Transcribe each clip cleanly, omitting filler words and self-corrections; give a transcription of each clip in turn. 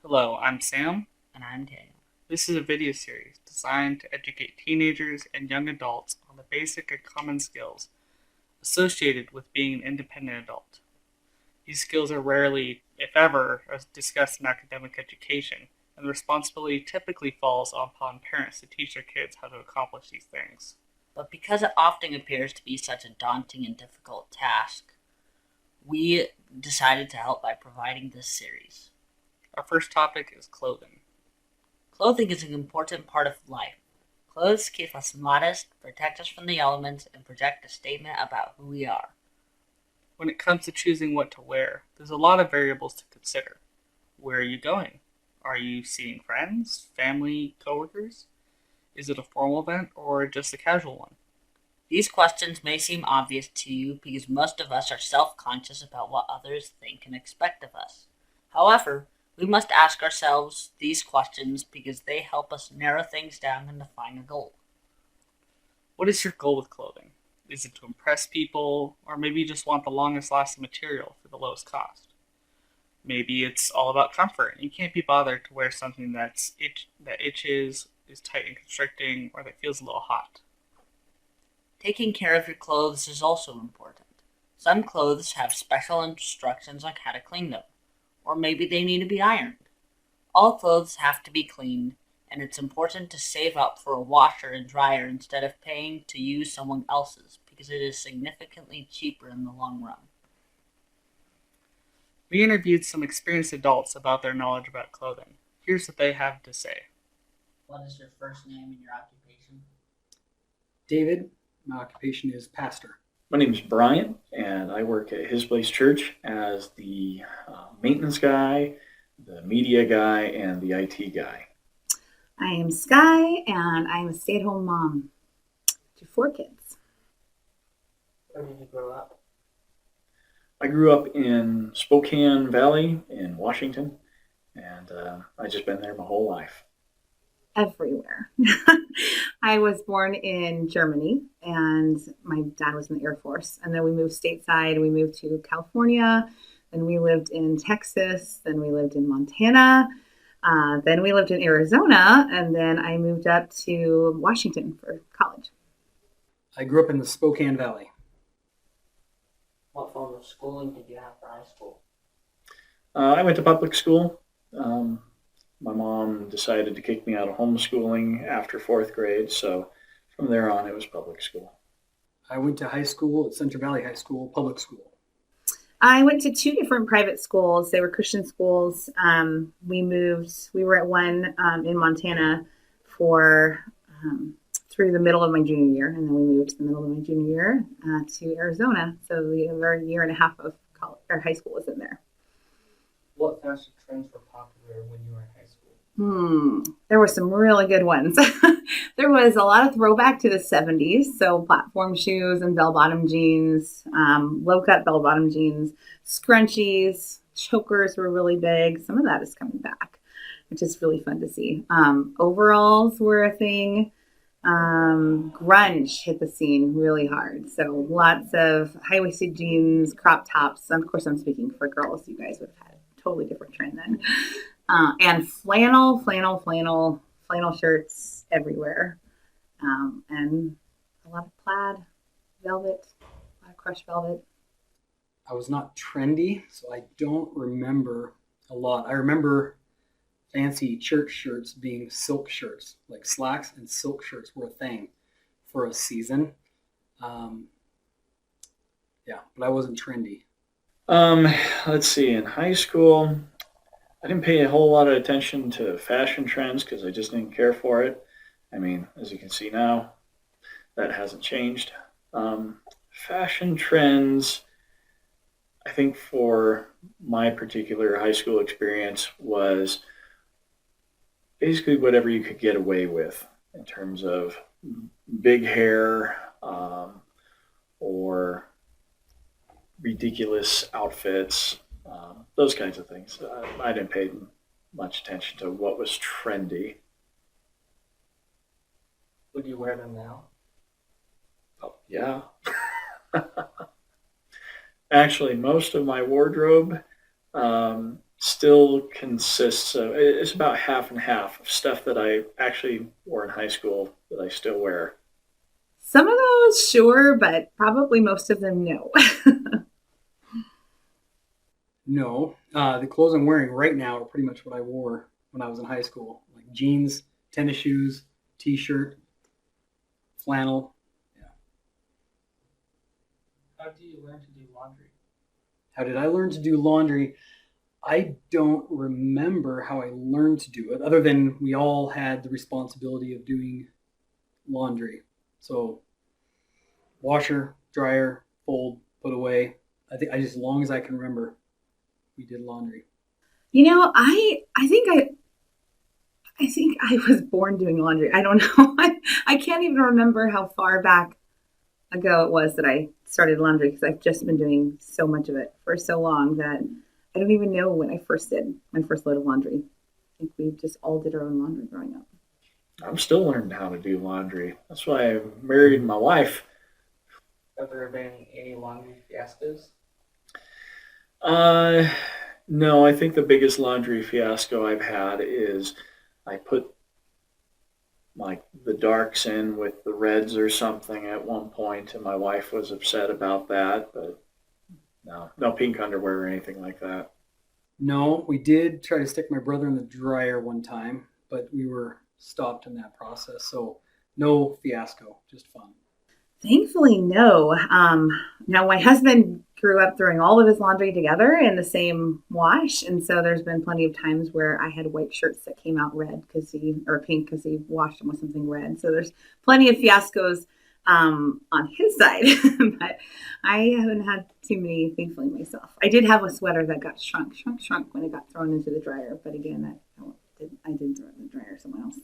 Hello, I'm Sam. And I'm Daniel. This is a video series designed to educate teenagers and young adults on the basic and common skills associated with being an independent adult. These skills are rarely, if ever, discussed in academic education, and the responsibility typically falls upon parents to teach their kids how to accomplish these things. But because it often appears to be such a daunting and difficult task, we decided to help by providing this series. Our first topic is clothing. Clothing is an important part of life. Clothes keep us modest, protect us from the elements, and project a statement about who we are. When it comes to choosing what to wear, there's a lot of variables to consider. Where are you going? Are you seeing friends, family, coworkers? Is it a formal event or just a casual one? These questions may seem obvious to you because most of us are self-conscious about what others think and expect of us. However, we must ask ourselves these questions because they help us narrow things down and define a goal. What is your goal with clothing? Is it to impress people, or maybe you just want the longest lasting material for the lowest cost? Maybe it's all about comfort, and you can't be bothered to wear something that itches, is tight and constricting, or that feels a little hot. Taking care of your clothes is also important. Some clothes have special instructions on how to clean them, or maybe they need to be ironed. All clothes have to be cleaned, and it's important to save up for a washer and dryer instead of paying to use someone else's because it is significantly cheaper in the long run. We interviewed some experienced adults about their knowledge about clothing. Here's what they have to say. What is your first name and your occupation? David. My occupation is pastor. My name is Brian, and I work at His Place Church as the maintenance guy, the media guy, and the IT guy. I am Skye, and I'm a stay-at-home mom to 4 kids. Where did you grow up? I grew up in Spokane Valley in Washington, and I've just been there my whole life. Everywhere. I was born in Germany, and my dad was in the Air Force. And then we moved stateside. We moved to California. Then we lived in Texas. Then we lived in Montana. Then we lived in Arizona. And then I moved up to Washington for college. I grew up in the Spokane Valley. What form of schooling did you have for high school? I went to public school. My mom decided to kick me out of homeschooling after 4th grade, so from there on it was public school. I went to high school at Central Valley High School, public school. I went to 2 different private schools. They were Christian schools. We were at one in Montana for through the middle of my junior year, and then we moved to the middle of my junior year to Arizona. So our year and a half of college, or high school was in there. What fashion trends were popular when you were in high school? There were some really good ones. There was a lot of throwback to the 70s. So platform shoes and bell-bottom jeans, low-cut bell-bottom jeans, scrunchies, chokers were really big. Some of that is coming back, which is really fun to see. Overalls were a thing. Grunge hit the scene really hard. So lots of high-waisted jeans, crop tops. Of course, I'm speaking for girls. You guys would have had a totally different trend then. And flannel shirts everywhere. And a lot of plaid, velvet, a lot of crushed velvet. I was not trendy, so I don't remember a lot. I remember fancy church shirts being silk shirts, like slacks and silk shirts were a thing for a season. But I wasn't trendy. Let's see, in high school, I didn't pay a whole lot of attention to fashion trends because I just didn't care for it. I mean, as you can see now, that hasn't changed. Fashion trends, I think for my particular high school experience was basically whatever you could get away with in terms of big hair or ridiculous outfits, those kinds of things. I didn't pay much attention to what was trendy. Would you wear them now? Oh, yeah. Actually, most of my wardrobe still consists of, it's about half and half of stuff that I actually wore in high school that I still wear. Some of those, sure, but probably most of them, no. No, the clothes I'm wearing right now are pretty much what I wore when I was in high school, like jeans, tennis shoes, t-shirt, flannel. How do you learn to do laundry? How did I learn to do laundry? I don't remember how I learned to do it, other than we all had the responsibility of doing laundry. So washer, dryer, fold, put away. I think as long as I can remember, we did laundry. You know, I think I was born doing laundry. I don't know. I can't even remember how far back ago it was that I started laundry, because I've just been doing so much of it for so long that I don't even know when I first did my first load of laundry. I think we just all did our own laundry growing up. I'm still learning how to do laundry. That's why I married my wife. Have there been any laundry fiascos? No, I think the biggest laundry fiasco I've had is I put like the darks in with the reds or something at one point, and my wife was upset about that, but no pink underwear or anything like that. No, we did try to stick my brother in the dryer one time, but we were stopped in that process. So no fiasco, just fun. Thankfully, no. Now, my husband grew up throwing all of his laundry together in the same wash, and so there's been plenty of times where I had white shirts that came out red or pink because he washed them with something red. So there's plenty of fiascos on his side, but I haven't had too many, thankfully, myself. I did have a sweater that got shrunk when it got thrown into the dryer, but again, I didn't throw it in the dryer. Someone else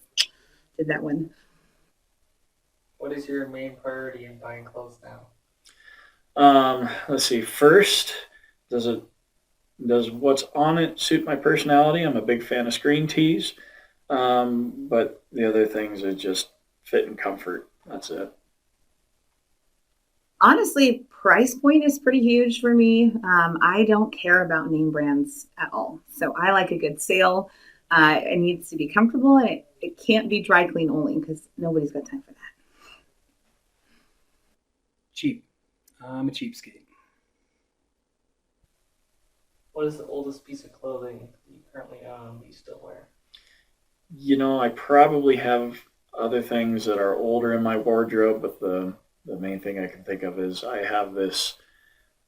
did that one. What is your main priority in buying clothes now? Let's see. First, does what's on it suit my personality? I'm a big fan of screen tees, but the other things are just fit and comfort. That's it. Honestly, price point is pretty huge for me. I don't care about name brands at all. So I like a good sale. It needs to be comfortable, and it can't be dry clean only, because nobody's got time for that. Cheap. I'm a cheapskate. What is the oldest piece of clothing you currently own that you still wear? You know, I probably have other things that are older in my wardrobe, but the main thing I can think of is I have this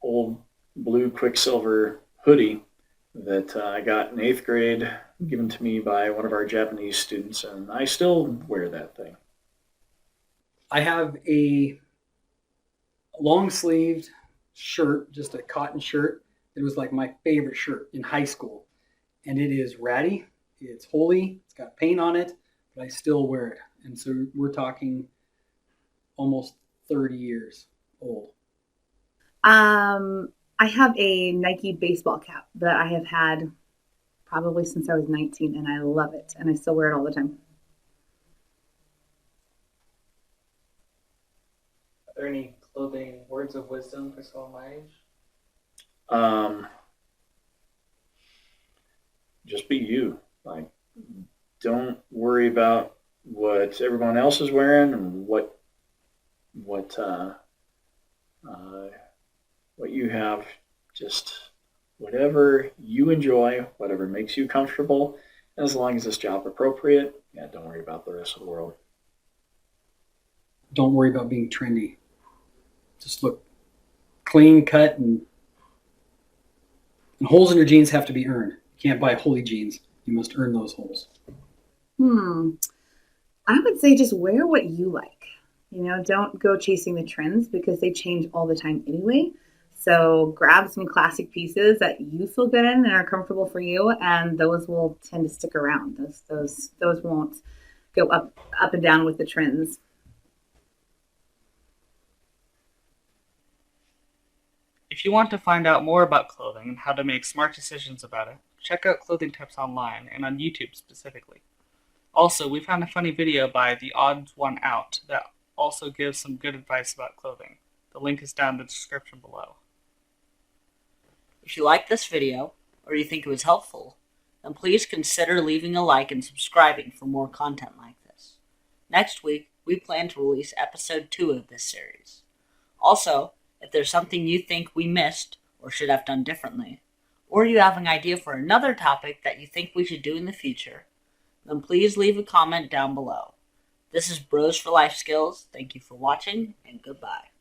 old blue Quicksilver hoodie that I got in 8th grade, given to me by one of our Japanese students, and I still wear that thing. I have a long-sleeved shirt, just a cotton shirt. It was like my favorite shirt in high school. And it is ratty, it's holey, it's got paint on it, but I still wear it. And so we're talking almost 30 years old. I have a Nike baseball cap that I have had probably since I was 19, and I love it, and I still wear it all the time. Are there any clothing words of wisdom for someone my age? Just be you. Like, don't worry about what everyone else is wearing and what you have. Just whatever you enjoy, whatever makes you comfortable, and as long as it's job appropriate, don't worry about the rest of the world. Don't worry about being trendy. Just look clean cut, and holes in your jeans have to be earned. You can't buy holy jeans. You must earn those holes. I would say just wear what you like. You know, don't go chasing the trends, because they change all the time anyway. So grab some classic pieces that you feel good in and are comfortable for you, and those will tend to stick around. Those won't go up and down with the trends. If you want to find out more about clothing and how to make smart decisions about it, check out Clothing Tips online and on YouTube specifically. Also, we found a funny video by The Odd One Out that also gives some good advice about clothing. The link is down in the description below. If you like this video, or you think it was helpful, then please consider leaving a like and subscribing for more content like this. Next week, we plan to release episode 2 of this series. Also, if there's something you think we missed or should have done differently, or you have an idea for another topic that you think we should do in the future, then please leave a comment down below. This is Bros for Life Skills. Thank you for watching, and goodbye.